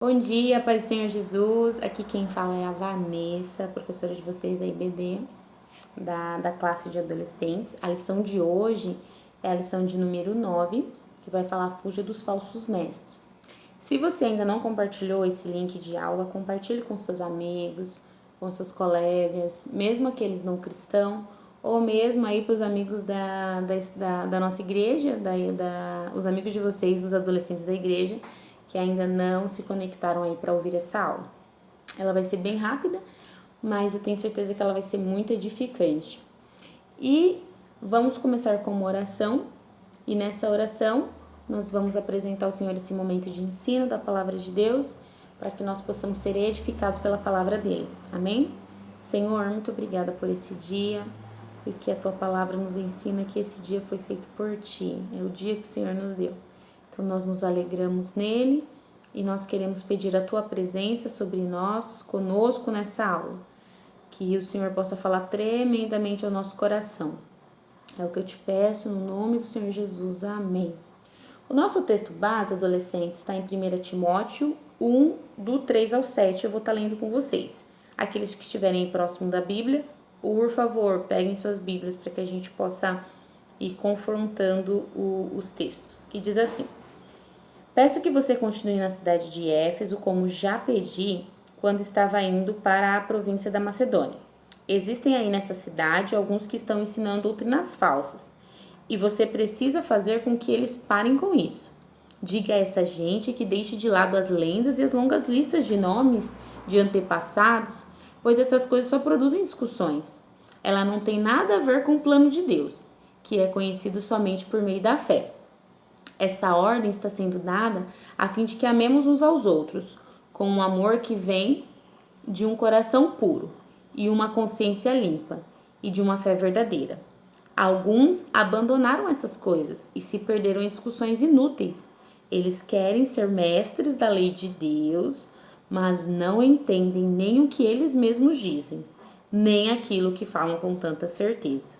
Bom dia, paz do Senhor Jesus. Aqui quem fala é a Vanessa, professora de vocês da IBD, da classe de adolescentes. A lição de hoje é a lição de número 9, que vai falar Fuja dos falsos mestres. Se você ainda não compartilhou esse link de aula, compartilhe com seus amigos, com seus colegas, mesmo aqueles não cristãos, ou mesmo aí para os amigos da nossa igreja, os amigos de vocês, dos adolescentes da igreja, que ainda não se conectaram aí para ouvir essa aula. Ela vai ser bem rápida, mas eu tenho certeza que ela vai ser muito edificante. E vamos começar com uma oração, e nessa oração nós vamos apresentar ao Senhor esse momento de ensino da palavra de Deus, para que nós possamos ser edificados pela palavra dele. Amém? Senhor, muito obrigada por esse dia, porque a tua palavra nos ensina que esse dia foi feito por ti, é o dia que o Senhor nos deu. Então nós nos alegramos nele e nós queremos pedir a tua presença sobre nós, conosco nessa aula. Que o Senhor possa falar tremendamente ao nosso coração. É o que eu te peço no nome do Senhor Jesus. Amém. O nosso texto base, adolescente, está em 1 Timóteo 1, do 3 ao 7. Eu vou estar lendo com vocês. Aqueles que estiverem próximo da Bíblia, por favor, peguem suas Bíblias para que a gente possa ir confrontando os textos. Que diz assim: Peço que você continue na cidade de Éfeso, como já pedi quando estava indo para a província da Macedônia. Existem aí nessa cidade alguns que estão ensinando doutrinas falsas, e você precisa fazer com que eles parem com isso. Diga a essa gente que deixe de lado as lendas e as longas listas de nomes de antepassados, pois essas coisas só produzem discussões. Ela não tem nada a ver com o plano de Deus, que é conhecido somente por meio da fé. Essa ordem está sendo dada a fim de que amemos uns aos outros, com um amor que vem de um coração puro e uma consciência limpa e de uma fé verdadeira. Alguns abandonaram essas coisas e se perderam em discussões inúteis. Eles querem ser mestres da lei de Deus, mas não entendem nem o que eles mesmos dizem, nem aquilo que falam com tanta certeza.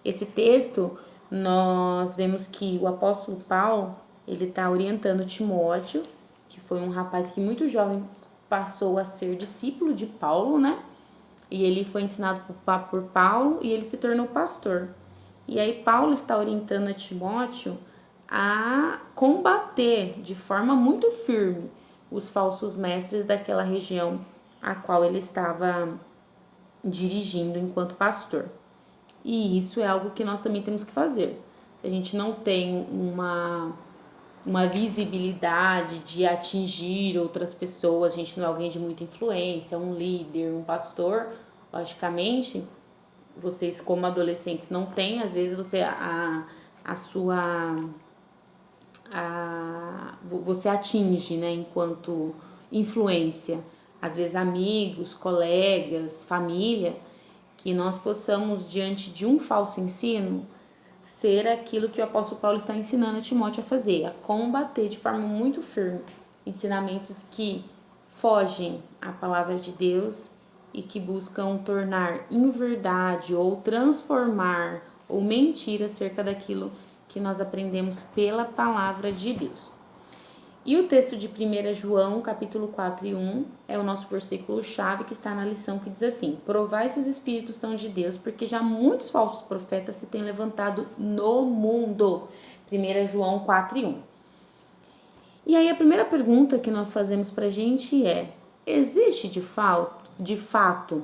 Esse texto, nós vemos que o apóstolo Paulo, ele está orientando Timóteo, que foi um rapaz que muito jovem passou a ser discípulo de Paulo, né? E ele foi ensinado por Paulo e ele se tornou pastor. E aí Paulo está orientando a Timóteo a combater de forma muito firme os falsos mestres daquela região a qual ele estava dirigindo enquanto pastor. E isso é algo que nós também temos que fazer. Se a gente não tem uma visibilidade de atingir outras pessoas, a gente não é alguém de muita influência, um líder, um pastor, logicamente, vocês como adolescentes não têm, às vezes você você atinge, né, enquanto influência, às vezes amigos, colegas, família, que nós possamos, diante de um falso ensino, ser aquilo que o apóstolo Paulo está ensinando a Timóteo a fazer, a combater de forma muito firme ensinamentos que fogem à palavra de Deus e que buscam tornar inverdade ou transformar ou mentir acerca daquilo que nós aprendemos pela palavra de Deus. E o texto de 1 João, capítulo 4 e 1, é o nosso versículo-chave que está na lição, que diz assim: Provai se os espíritos são de Deus, porque já muitos falsos profetas se têm levantado no mundo. 1 João 4 e 1. E aí a primeira pergunta que nós fazemos pra gente é: existe de fato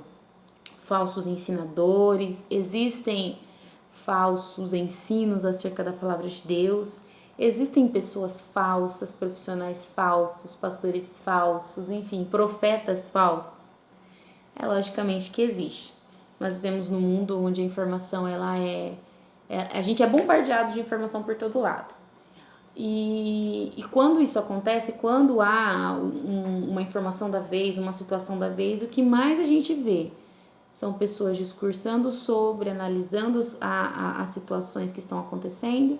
falsos ensinadores? Existem falsos ensinos acerca da palavra de Deus? Existem pessoas falsas, profissionais falsos, pastores falsos, enfim, profetas falsos? É logicamente que existe. Nós vivemos num mundo onde a informação a gente é bombardeado de informação por todo lado. E quando isso acontece, quando há uma informação da vez, uma situação da vez, o que mais a gente vê são pessoas discursando sobre, analisando as situações que estão acontecendo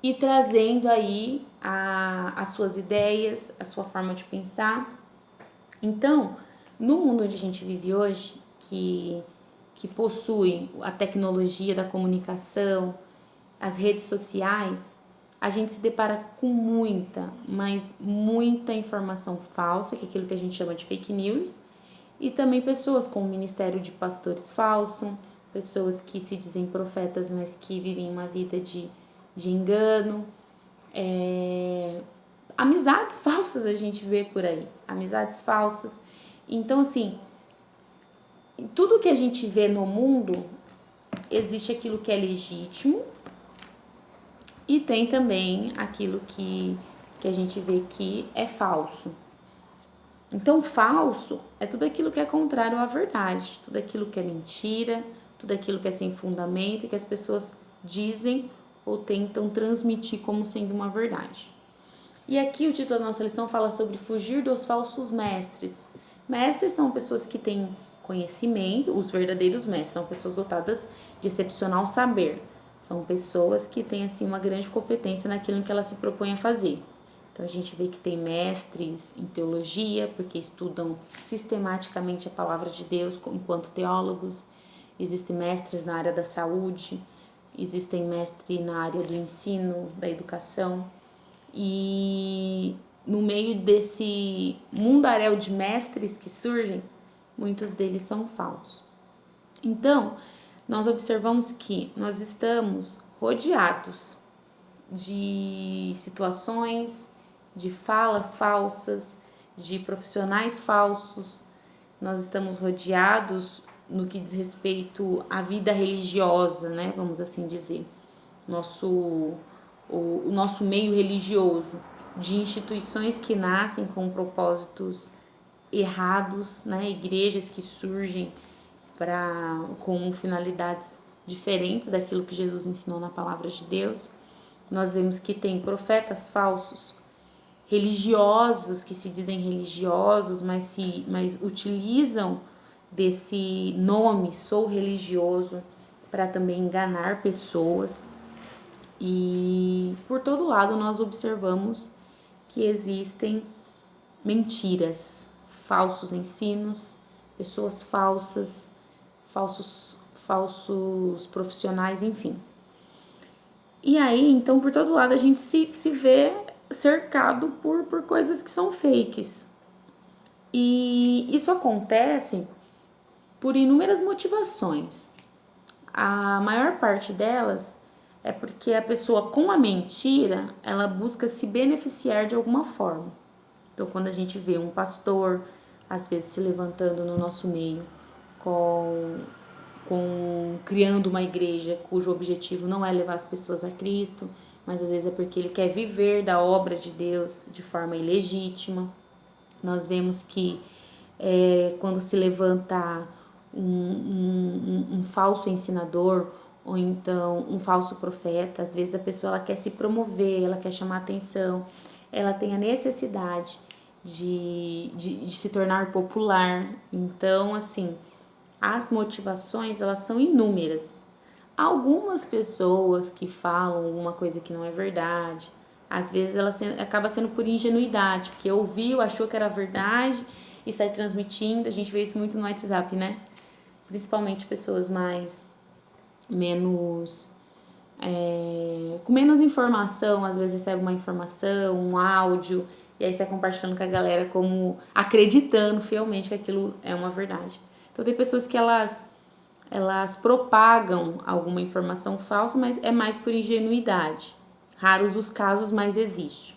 e trazendo aí as suas ideias, a sua forma de pensar. Então, no mundo onde a gente vive hoje, que possui a tecnologia da comunicação, as redes sociais, a gente se depara com muita, mas muita informação falsa, que é aquilo que a gente chama de fake news, e também pessoas com o ministério de pastores falso, pessoas que se dizem profetas, mas que vivem uma vida de engano, amizades falsas a gente vê por aí, amizades falsas. Então, assim, tudo que a gente vê no mundo, existe aquilo que é legítimo e tem também aquilo que a gente vê que é falso. Então, falso é tudo aquilo que é contrário à verdade, tudo aquilo que é mentira, tudo aquilo que é sem fundamento e que as pessoas dizem ou tentam transmitir como sendo uma verdade. E aqui o título da nossa lição fala sobre fugir dos falsos mestres. Mestres são pessoas que têm conhecimento, os verdadeiros mestres são pessoas dotadas de excepcional saber. São pessoas que têm assim uma grande competência naquilo que elas se propõem a fazer. Então a gente vê que tem mestres em teologia, porque estudam sistematicamente a palavra de Deus enquanto teólogos. Existem mestres na área da saúde, existem mestres na área do ensino, da educação. E no meio desse mundaréu de mestres que surgem, muitos deles são falsos. Então, nós observamos que nós estamos rodeados de situações, de falas falsas, de profissionais falsos. Nós estamos rodeados no que diz respeito à vida religiosa, né? Vamos assim dizer. O nosso meio religioso, de instituições que nascem com propósitos errados, né? Igrejas que surgem com finalidades diferentes daquilo que Jesus ensinou na palavra de Deus. Nós vemos que tem profetas falsos, religiosos que se dizem religiosos, mas utilizam desse nome, sou religioso, para também enganar pessoas. E por todo lado nós observamos que existem mentiras, falsos ensinos, pessoas falsas, falsos profissionais, enfim. E aí, então, por todo lado a gente se vê cercado por coisas que são fakes. E isso acontece por inúmeras motivações. A maior parte delas é porque a pessoa com a mentira, ela busca se beneficiar de alguma forma. Então, quando a gente vê um pastor, às vezes se levantando no nosso meio, criando uma igreja cujo objetivo não é levar as pessoas a Cristo, mas às vezes é porque ele quer viver da obra de Deus de forma ilegítima. Nós vemos que quando se levanta um falso ensinador ou então um falso profeta, às vezes a pessoa ela quer se promover, ela quer chamar atenção, ela tem a necessidade de se tornar popular. Então, assim, as motivações elas são inúmeras. Algumas pessoas que falam alguma coisa que não é verdade, às vezes ela acaba sendo por ingenuidade, porque ouviu, achou que era verdade e sai transmitindo. A gente vê isso muito no WhatsApp, né? Principalmente pessoas com menos informação, às vezes recebe uma informação, um áudio, e aí sai compartilhando com a galera como acreditando fielmente que aquilo é uma verdade. Então tem pessoas que elas propagam alguma informação falsa, mas é mais por ingenuidade. Raros os casos, mas existe.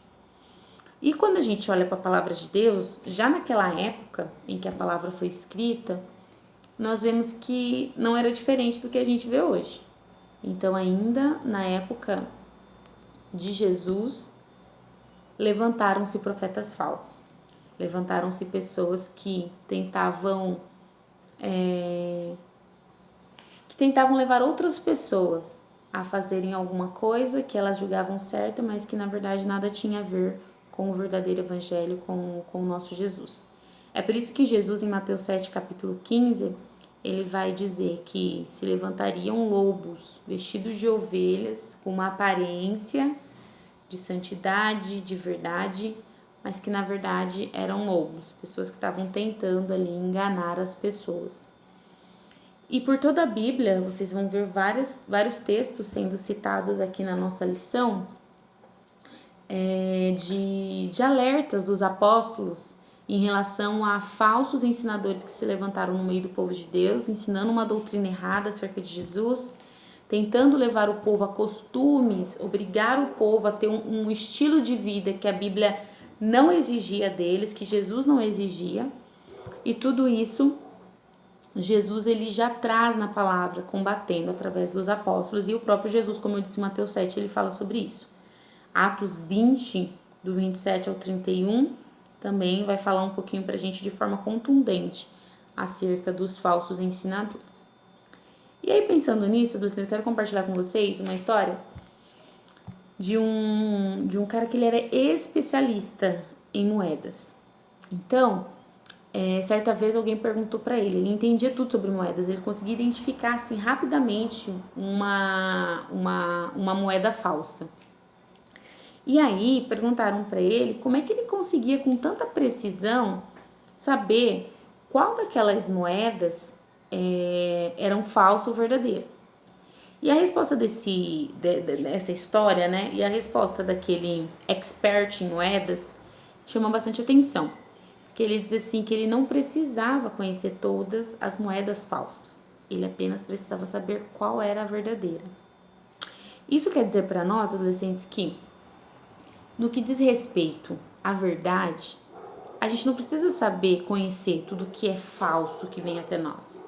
E quando a gente olha para a palavra de Deus, já naquela época em que a palavra foi escrita, nós vemos que não era diferente do que a gente vê hoje. Então, ainda na época de Jesus, levantaram-se profetas falsos. Levantaram-se pessoas que tentavam levar outras pessoas a fazerem alguma coisa que elas julgavam certa, mas que na verdade nada tinha a ver com o verdadeiro evangelho, com o nosso Jesus. É por isso que Jesus, em Mateus 7, capítulo 15, ele vai dizer que se levantariam lobos vestidos de ovelhas, com uma aparência de santidade, de verdade, mas que na verdade eram lobos, pessoas que estavam tentando ali enganar as pessoas. E por toda a Bíblia, vocês vão ver vários textos sendo citados aqui na nossa lição, de alertas dos apóstolos em relação a falsos ensinadores que se levantaram no meio do povo de Deus, ensinando uma doutrina errada acerca de Jesus, tentando levar o povo a costumes, obrigar o povo a ter um estilo de vida que a Bíblia não exigia deles, que Jesus não exigia. E tudo isso, Jesus ele já traz na palavra, combatendo através dos apóstolos. E o próprio Jesus, como eu disse em Mateus 7, ele fala sobre isso. Atos 20, do 27 ao 31, também vai falar um pouquinho pra gente de forma contundente acerca dos falsos ensinadores. E aí, pensando nisso, eu quero compartilhar com vocês uma história de um cara que ele era especialista em moedas. Então, certa vez alguém perguntou pra ele entendia tudo sobre moedas, ele conseguia identificar assim rapidamente uma moeda falsa. E aí perguntaram para ele como é que ele conseguia com tanta precisão saber qual daquelas moedas eram falso ou verdadeiro. E a resposta dessa história, né? E a resposta daquele expert em moedas chama bastante atenção. Porque ele diz assim que ele não precisava conhecer todas as moedas falsas. Ele apenas precisava saber qual era a verdadeira. Isso quer dizer para nós, adolescentes, que no que diz respeito à verdade, a gente não precisa saber, conhecer tudo que é falso que vem até nós.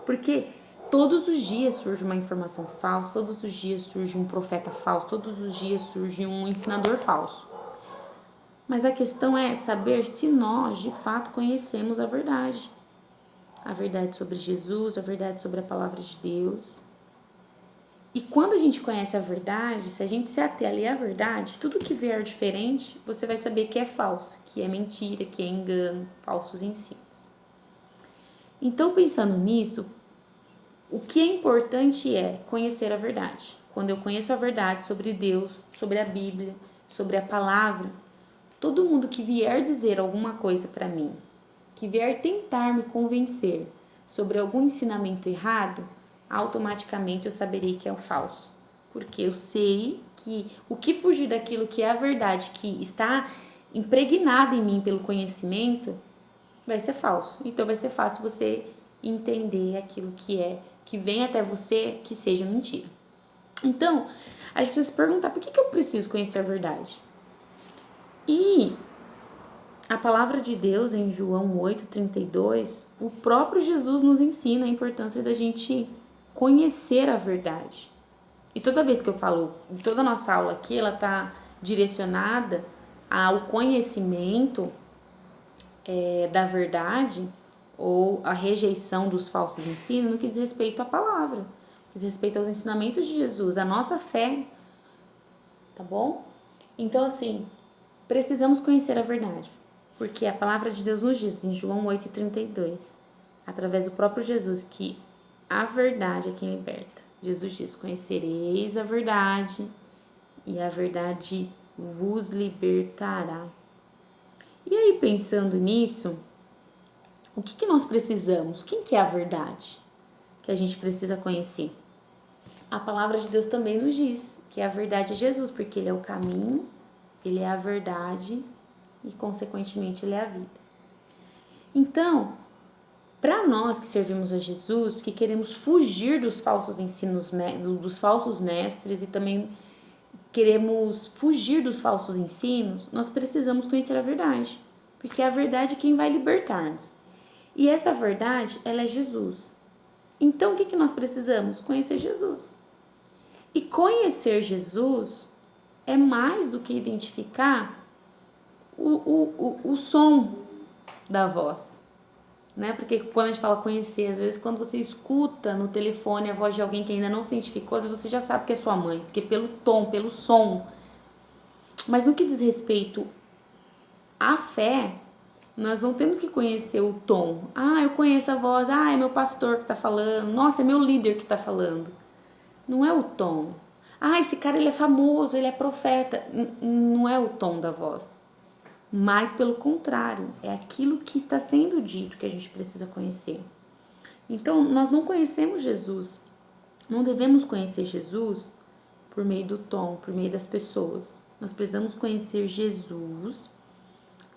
Porque todos os dias surge uma informação falsa, todos os dias surge um profeta falso, todos os dias surge um ensinador falso. Mas a questão é saber se nós, de fato, conhecemos a verdade. A verdade sobre Jesus, a verdade sobre a palavra de Deus. E quando a gente conhece a verdade, se a gente se ater ali à verdade, tudo que vier diferente, você vai saber que é falso, que é mentira, que é engano, falsos ensinos. Então, pensando nisso, o que é importante é conhecer a verdade. Quando eu conheço a verdade sobre Deus, sobre a Bíblia, sobre a palavra, todo mundo que vier dizer alguma coisa para mim, que vier tentar me convencer sobre algum ensinamento errado, automaticamente eu saberei que é o falso. Porque eu sei que o que fugir daquilo que é a verdade, que está impregnada em mim pelo conhecimento, vai ser falso. Então vai ser fácil você entender aquilo que vem até você que seja mentira. Então, a gente precisa se perguntar, por que eu preciso conhecer a verdade? E a palavra de Deus em João 8,32, o próprio Jesus nos ensina a importância da gente conhecer a verdade. E toda vez que eu falo, toda a nossa aula aqui, ela está direcionada ao conhecimento da verdade ou a rejeição dos falsos ensinos no que diz respeito à palavra, no que diz respeito aos ensinamentos de Jesus, a nossa fé, tá bom? Então, assim, precisamos conhecer a verdade, porque a palavra de Deus nos diz em João 8,32, através do próprio Jesus, que a verdade é quem liberta. Jesus diz, conhecereis a verdade e a verdade vos libertará. E aí, pensando nisso, o que nós precisamos? Quem que é a verdade que a gente precisa conhecer? A palavra de Deus também nos diz que a verdade é Jesus, porque ele é o caminho, ele é a verdade e, consequentemente, ele é a vida. Então, para nós que servimos a Jesus, que queremos fugir dos falsos ensinos, dos falsos mestres e também queremos fugir dos falsos ensinos, nós precisamos conhecer a verdade, porque a verdade é quem vai libertar-nos. E essa verdade, ela é Jesus. Então, o que nós precisamos? Conhecer Jesus. E conhecer Jesus é mais do que identificar o som da voz, né? Porque quando a gente fala conhecer, às vezes quando você escuta no telefone a voz de alguém que ainda não se identificou, às vezes você já sabe que é sua mãe, porque pelo tom, pelo som. Mas no que diz respeito à fé, nós não temos que conhecer o tom. Ah, eu conheço a voz, é meu pastor que tá falando, nossa, é meu líder que tá falando. Não é o tom. Ah, esse cara ele é famoso, ele é profeta. Não é o tom da voz. Mas, pelo contrário, é aquilo que está sendo dito que a gente precisa conhecer. Então, nós não conhecemos Jesus, não devemos conhecer Jesus por meio do tom, por meio das pessoas. Nós precisamos conhecer Jesus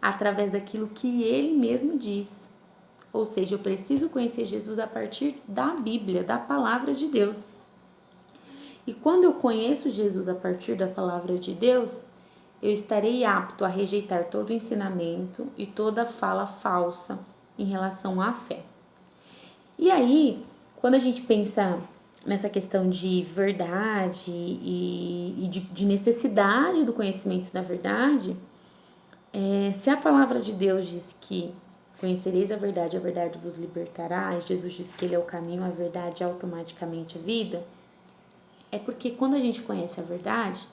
através daquilo que ele mesmo diz. Ou seja, eu preciso conhecer Jesus a partir da Bíblia, da palavra de Deus. E quando eu conheço Jesus a partir da palavra de Deus, eu estarei apto a rejeitar todo ensinamento e toda fala falsa em relação à fé. E aí, quando a gente pensa nessa questão de verdade e de necessidade do conhecimento da verdade, se a palavra de Deus diz que conhecereis a verdade vos libertará, e Jesus diz que ele é o caminho, a verdade e automaticamente a vida, é porque quando a gente conhece a verdade,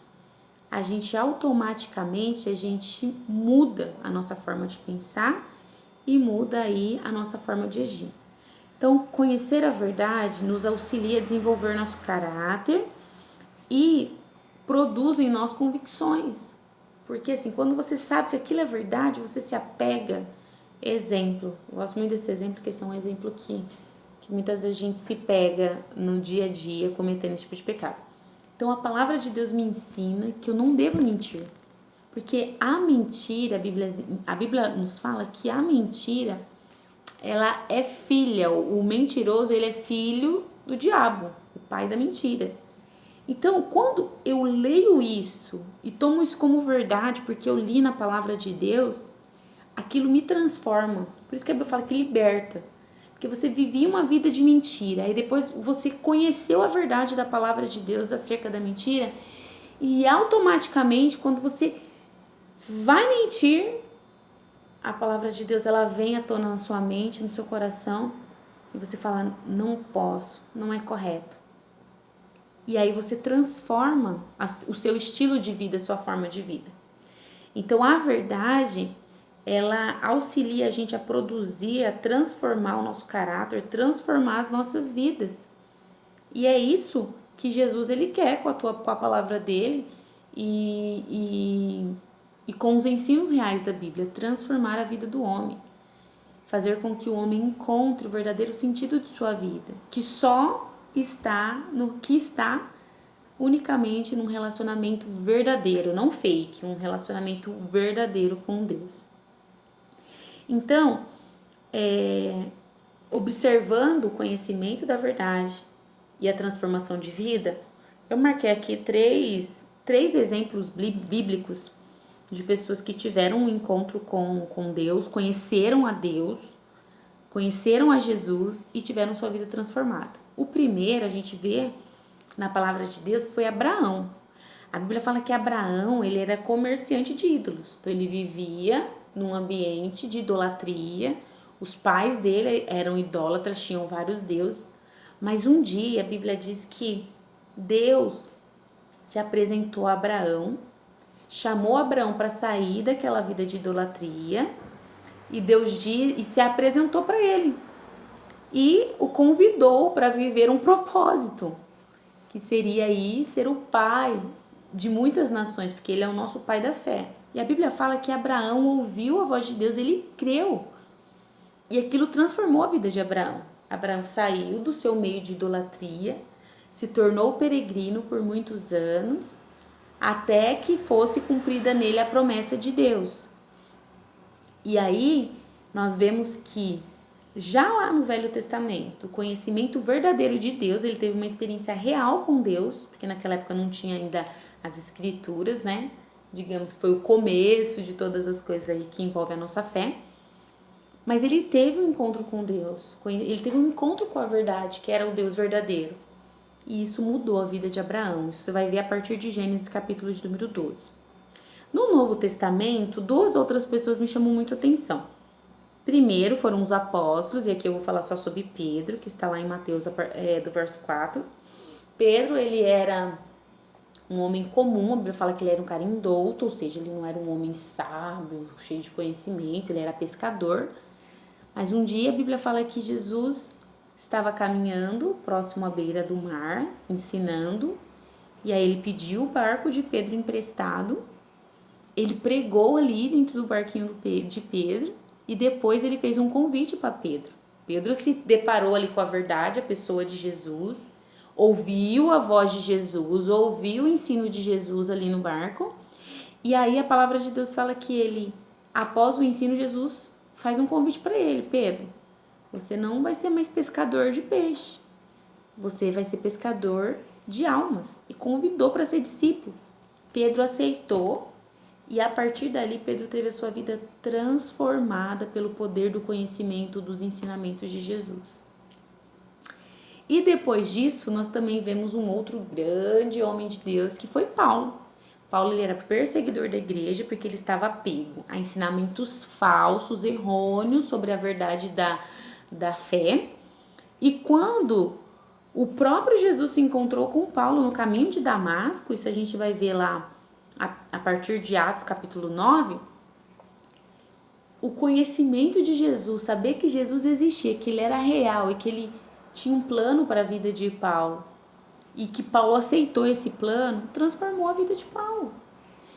a gente automaticamente muda a nossa forma de pensar e muda aí a nossa forma de agir. Então, conhecer a verdade nos auxilia a desenvolver nosso caráter e produz em nós convicções. Porque assim, quando você sabe que aquilo é verdade, você se apega. Exemplo, eu gosto muito desse exemplo, porque esse é um exemplo que muitas vezes a gente se pega no dia a dia cometendo esse tipo de pecado. Então, a palavra de Deus me ensina que eu não devo mentir. Porque a mentira, a Bíblia nos fala que a mentira, ela é filha, o mentiroso, ele é filho do diabo, o pai da mentira. Então, quando eu leio isso e tomo isso como verdade, porque eu li na palavra de Deus, aquilo me transforma. Por isso que a Bíblia fala que liberta. Porque você vivia uma vida de mentira, aí depois você conheceu a verdade da palavra de Deus acerca da mentira, e automaticamente, quando você vai mentir, a palavra de Deus ela vem à tona na sua mente, no seu coração, e você fala, não posso, não é correto. E aí você transforma o seu estilo de vida, a sua forma de vida. Então a verdade, ela auxilia a gente a produzir, a transformar o nosso caráter, transformar as nossas vidas. E é isso que Jesus ele quer com a palavra dele e com os ensinos reais da Bíblia, transformar a vida do homem. Fazer com que o homem encontre o verdadeiro sentido de sua vida, que só está unicamente num relacionamento verdadeiro, não fake, um relacionamento verdadeiro com Deus. Então, observando o conhecimento da verdade e a transformação de vida, eu marquei aqui três exemplos bíblicos de pessoas que tiveram um encontro com Deus, conheceram a Deus, conheceram a Jesus e tiveram sua vida transformada. O primeiro a gente vê na palavra de Deus foi Abraão. A Bíblia fala que Abraão ele era comerciante de ídolos, então ele vivia num ambiente de idolatria. Os pais dele eram idólatras, tinham vários deuses, mas um dia a Bíblia diz que Deus se apresentou a Abraão, chamou Abraão para sair daquela vida de idolatria e se apresentou para ele e o convidou para viver um propósito, que seria aí ser o pai de muitas nações, porque ele é o nosso pai da fé. E a Bíblia fala que Abraão ouviu a voz de Deus, ele creu. E aquilo transformou a vida de Abraão. Abraão saiu do seu meio de idolatria, se tornou peregrino por muitos anos, até que fosse cumprida nele a promessa de Deus. E aí, nós vemos que, já lá no Velho Testamento, o conhecimento verdadeiro de Deus, ele teve uma experiência real com Deus, porque naquela época não tinha ainda as escrituras, né? Digamos que foi o começo de todas as coisas aí que envolvem a nossa fé. Mas ele teve um encontro com Deus, ele teve um encontro com a verdade, que era o Deus verdadeiro. E isso mudou a vida de Abraão. Isso você vai ver a partir de Gênesis capítulo de número 12. No Novo Testamento, duas outras pessoas me chamam muito a atenção. Primeiro foram os apóstolos, e aqui eu vou falar só sobre Pedro, que está lá em Mateus, do verso 4. Pedro, ele era um homem comum, a Bíblia fala que ele era um cara indouto, ou seja, ele não era um homem sábio, cheio de conhecimento, ele era pescador. Mas um dia a Bíblia fala que Jesus estava caminhando próximo à beira do mar, ensinando, e aí ele pediu o barco de Pedro emprestado, ele pregou ali dentro do barquinho de Pedro, e depois ele fez um convite para Pedro. Pedro se deparou ali com a verdade, a pessoa de Jesus, ouviu a voz de Jesus, ouviu o ensino de Jesus ali no barco, E aí a palavra de Deus fala que ele, após o ensino, Jesus faz um convite para ele: Pedro, você não vai ser mais pescador de peixe, você vai ser pescador de almas. E convidou para ser discípulo. Pedro aceitou e a partir dali Pedro teve a sua vida transformada pelo poder do conhecimento dos ensinamentos de Jesus. E depois disso, nós também vemos um outro grande homem de Deus, que foi Paulo. Paulo ele era perseguidor da igreja porque ele estava apego a ensinamentos falsos, errôneos sobre a verdade da fé. E quando o próprio Jesus se encontrou com Paulo no caminho de Damasco, isso a gente vai ver lá a partir de Atos capítulo 9, o conhecimento de Jesus, saber que Jesus existia, que ele era real e que ele tinha um plano para a vida de Paulo e que Paulo aceitou esse plano, transformou a vida de Paulo.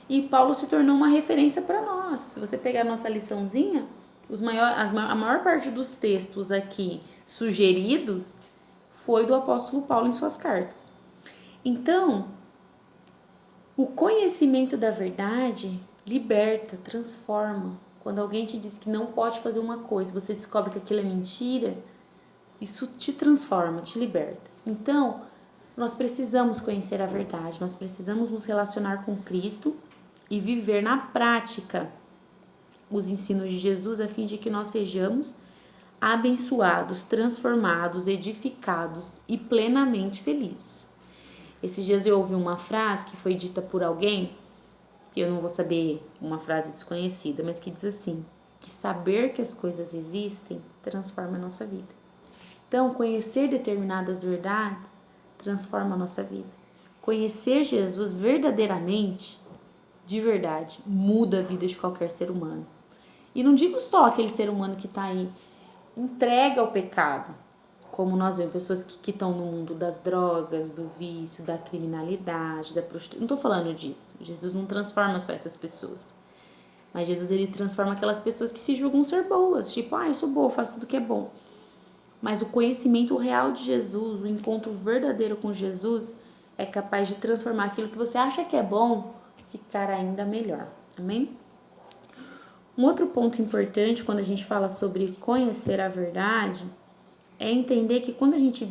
E Paulo se tornou uma referência para nós. Se você pegar a nossa liçãozinha, a maior parte dos textos aqui sugeridos foi do apóstolo Paulo em suas cartas. Então, o conhecimento da verdade liberta, transforma. Quando alguém te diz que não pode fazer uma coisa, você descobre que aquilo é mentira, isso te transforma, te liberta. Então, nós precisamos conhecer a verdade, nós precisamos nos relacionar com Cristo e viver na prática os ensinos de Jesus a fim de que nós sejamos abençoados, transformados, edificados e plenamente felizes. Esses dias eu ouvi uma frase que foi dita por alguém, que eu não vou saber, uma frase desconhecida, mas que diz assim, que saber que as coisas existem transforma a nossa vida. Então, conhecer determinadas verdades transforma a nossa vida. Conhecer Jesus verdadeiramente, de verdade, muda a vida de qualquer ser humano. E não digo só aquele ser humano que está aí entregue ao pecado, como nós vemos pessoas que estão no mundo das drogas, do vício, da criminalidade, da prostituição. Não estou falando disso. Jesus não transforma só essas pessoas. Mas Jesus ele transforma aquelas pessoas que se julgam ser boas. Tipo, eu sou boa, faço tudo que é bom. Mas o conhecimento real de Jesus, o encontro verdadeiro com Jesus, é capaz de transformar aquilo que você acha que é bom ficar ainda melhor. Amém? Um outro ponto importante quando a gente fala sobre conhecer a verdade é entender que quando a gente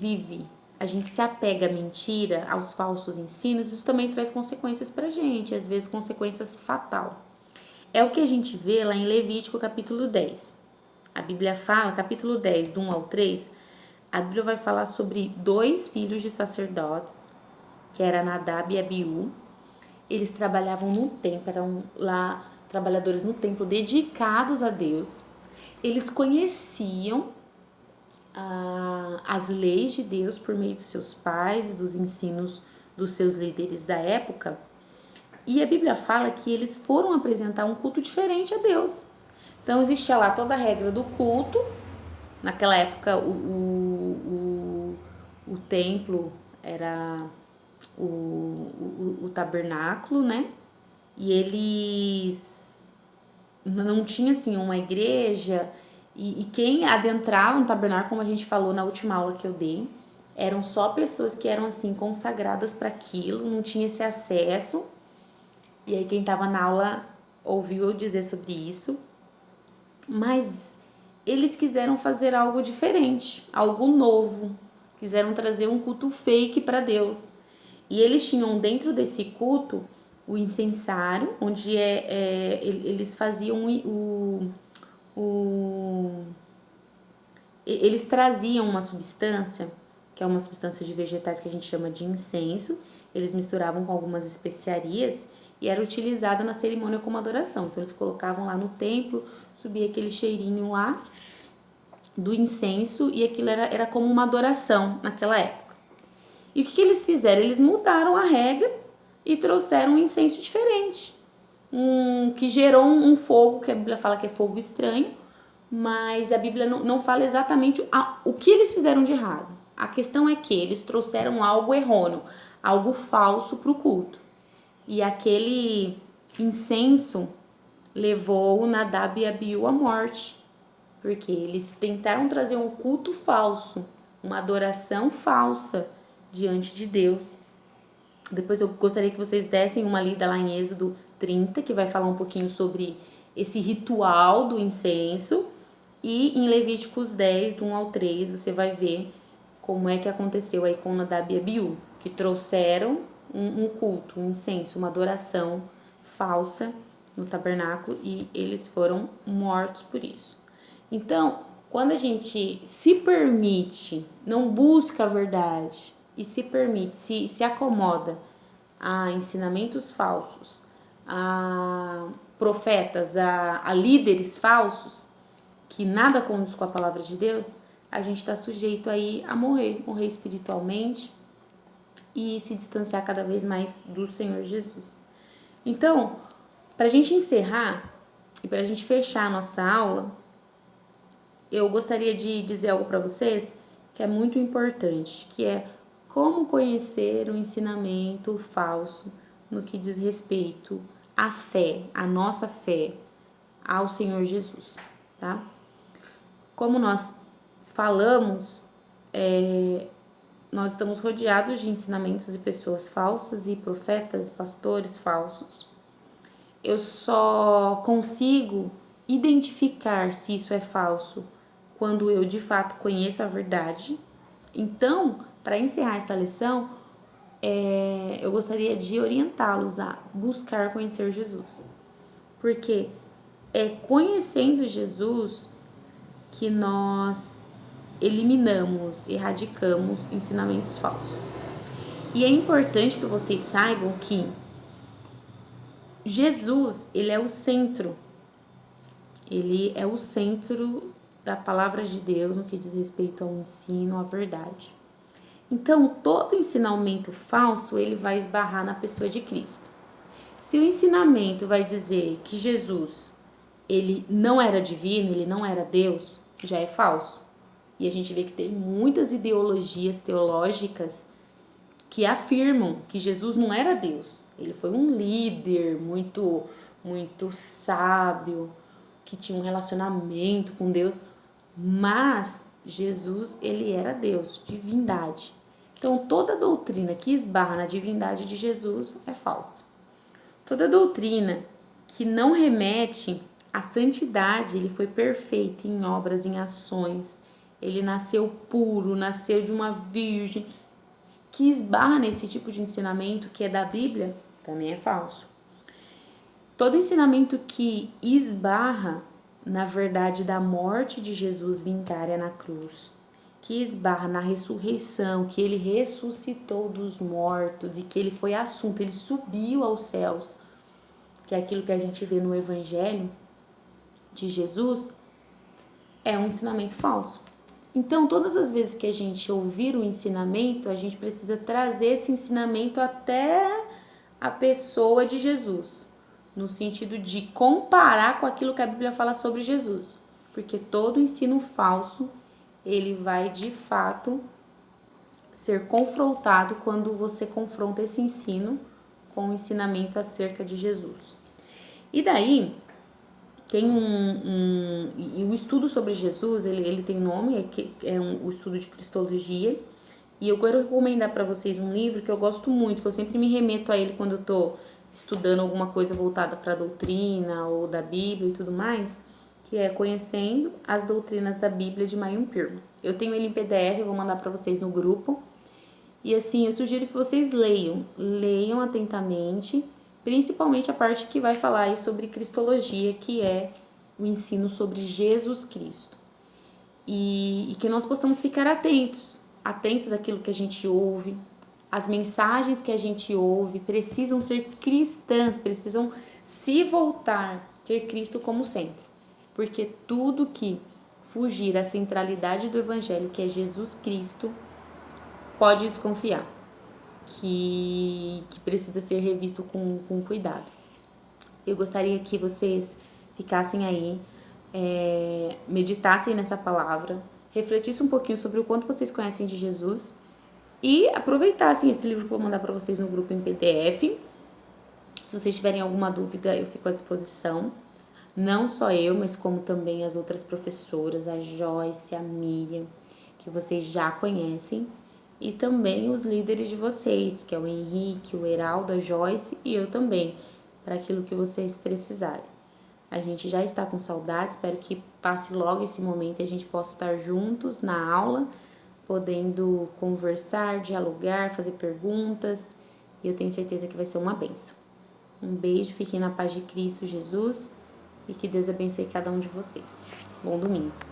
se apega à mentira, aos falsos ensinos, isso também traz consequências pra gente, às vezes consequências fatal. É o que a gente vê lá em Levítico capítulo 10. A Bíblia fala, capítulo 10, do 1 ao 3, a Bíblia vai falar sobre 2 filhos de sacerdotes, que era Nadab e Abiú. Eles trabalhavam no templo, eram lá trabalhadores no templo dedicados a Deus. Eles conheciam as leis de Deus por meio dos seus pais e dos ensinos dos seus líderes da época. E a Bíblia fala que eles foram apresentar um culto diferente a Deus. Então, existia lá toda a regra do culto. Naquela época, o templo era o tabernáculo, né? E eles não tinham, assim, uma igreja. E quem adentrava no tabernáculo, como a gente falou na última aula que eu dei, eram só pessoas que eram, assim, consagradas para aquilo, não tinha esse acesso. E aí, quem estava na aula ouviu eu dizer sobre isso. Mas eles quiseram fazer algo diferente, algo novo. Quiseram trazer um culto fake para Deus. E eles tinham dentro desse culto o incensário, onde eles faziam eles traziam uma substância, que é uma substância de vegetais que a gente chama de incenso. Eles misturavam com algumas especiarias e era utilizada na cerimônia como adoração. Então, eles colocavam lá no templo, subia aquele cheirinho lá do incenso e aquilo era como uma adoração naquela época. E o que eles fizeram? Eles mudaram a regra e trouxeram um incenso diferente, que gerou um fogo, que a Bíblia fala que é fogo estranho, mas a Bíblia não fala exatamente o que eles fizeram de errado. A questão é que eles trouxeram algo errôneo, algo falso para o culto. E aquele incenso levou Nadab e Abiú à morte, porque eles tentaram trazer um culto falso, uma adoração falsa diante de Deus. Depois eu gostaria que vocês dessem uma lida lá em Êxodo 30, que vai falar um pouquinho sobre esse ritual do incenso. E em Levíticos 10, do 1 ao 3, você vai ver como é que aconteceu aí com Nadab e Abiú, que trouxeram um culto, um incenso, uma adoração falsa no tabernáculo e eles foram mortos por isso. Então, quando a gente se permite, não busca a verdade e se permite, se acomoda a ensinamentos falsos, a profetas, a líderes falsos, que nada condiz com a palavra de Deus, a gente está sujeito aí a morrer espiritualmente e se distanciar cada vez mais do Senhor Jesus. Então, para a gente encerrar e para a gente fechar a nossa aula, eu gostaria de dizer algo para vocês que é muito importante, que é como conhecer o ensinamento falso no que diz respeito à fé, à nossa fé ao Senhor Jesus, tá? Como nós falamos, nós estamos rodeados de ensinamentos de pessoas falsas e profetas, pastores falsos. Eu só consigo identificar se isso é falso quando eu de fato conheço a verdade. Então, para encerrar essa lição, eu gostaria de orientá-los a buscar conhecer Jesus. Porque é conhecendo Jesus que nós eliminamos, erradicamos ensinamentos falsos. E é importante que vocês saibam que Jesus, ele é o centro. Ele é o centro da palavra de Deus no que diz respeito ao ensino, à verdade. Então, todo ensinamento falso, ele vai esbarrar na pessoa de Cristo. Se o ensinamento vai dizer que Jesus, ele não era divino, ele não era Deus, já é falso. E a gente vê que tem muitas ideologias teológicas que afirmam que Jesus não era Deus. Ele foi um líder muito sábio, que tinha um relacionamento com Deus, mas Jesus, ele era Deus, divindade. Então, toda doutrina que esbarra na divindade de Jesus é falsa. Toda doutrina que não remete à santidade, ele foi perfeito em obras, em ações, ele nasceu puro, nasceu de uma virgem, que esbarra nesse tipo de ensinamento que é da Bíblia, também é falso. Todo ensinamento que esbarra na verdade da morte de Jesus vincária na cruz, que esbarra na ressurreição, que ele ressuscitou dos mortos e que ele foi assunto, ele subiu aos céus, que é aquilo que a gente vê no Evangelho de Jesus, é um ensinamento falso. Então, todas as vezes que a gente ouvir o ensinamento, a gente precisa trazer esse ensinamento até a pessoa de Jesus, no sentido de comparar com aquilo que a Bíblia fala sobre Jesus. Porque todo ensino falso, ele vai de fato ser confrontado quando você confronta esse ensino com o ensinamento acerca de Jesus. E daí, tem o estudo sobre Jesus, ele tem nome, o estudo de Cristologia, e eu quero recomendar para vocês um livro que eu gosto muito, que eu sempre me remeto a ele quando eu tô estudando alguma coisa voltada para a doutrina ou da Bíblia e tudo mais, que é Conhecendo as Doutrinas da Bíblia, de Mayun Pirlo. Eu tenho ele em PDF, eu vou mandar para vocês no grupo, e assim, eu sugiro que vocês leiam atentamente, principalmente a parte que vai falar aí sobre Cristologia, que é o ensino sobre Jesus Cristo. E que nós possamos ficar atentos àquilo que a gente ouve. As mensagens que a gente ouve precisam ser cristãs, precisam se voltar, ter Cristo como centro. Porque tudo que fugir à centralidade do Evangelho, que é Jesus Cristo, pode desconfiar. Que precisa ser revisto com cuidado. Eu gostaria que vocês ficassem aí, meditassem nessa palavra, refletissem um pouquinho sobre o quanto vocês conhecem de Jesus e aproveitassem esse livro que eu vou mandar para vocês no grupo em PDF. Se vocês tiverem alguma dúvida, eu fico à disposição. Não só eu, mas como também as outras professoras, a Joyce, a Miriam, que vocês já conhecem. E também os líderes de vocês, que é o Henrique, o Heraldo, a Joyce e eu também. para aquilo que vocês precisarem. A gente já está com saudade, espero que passe logo esse momento e a gente possa estar juntos na aula, podendo conversar, dialogar, fazer perguntas, e eu tenho certeza que vai ser uma bênção. Um beijo, fiquem na paz de Cristo Jesus e que Deus abençoe cada um de vocês. Bom domingo.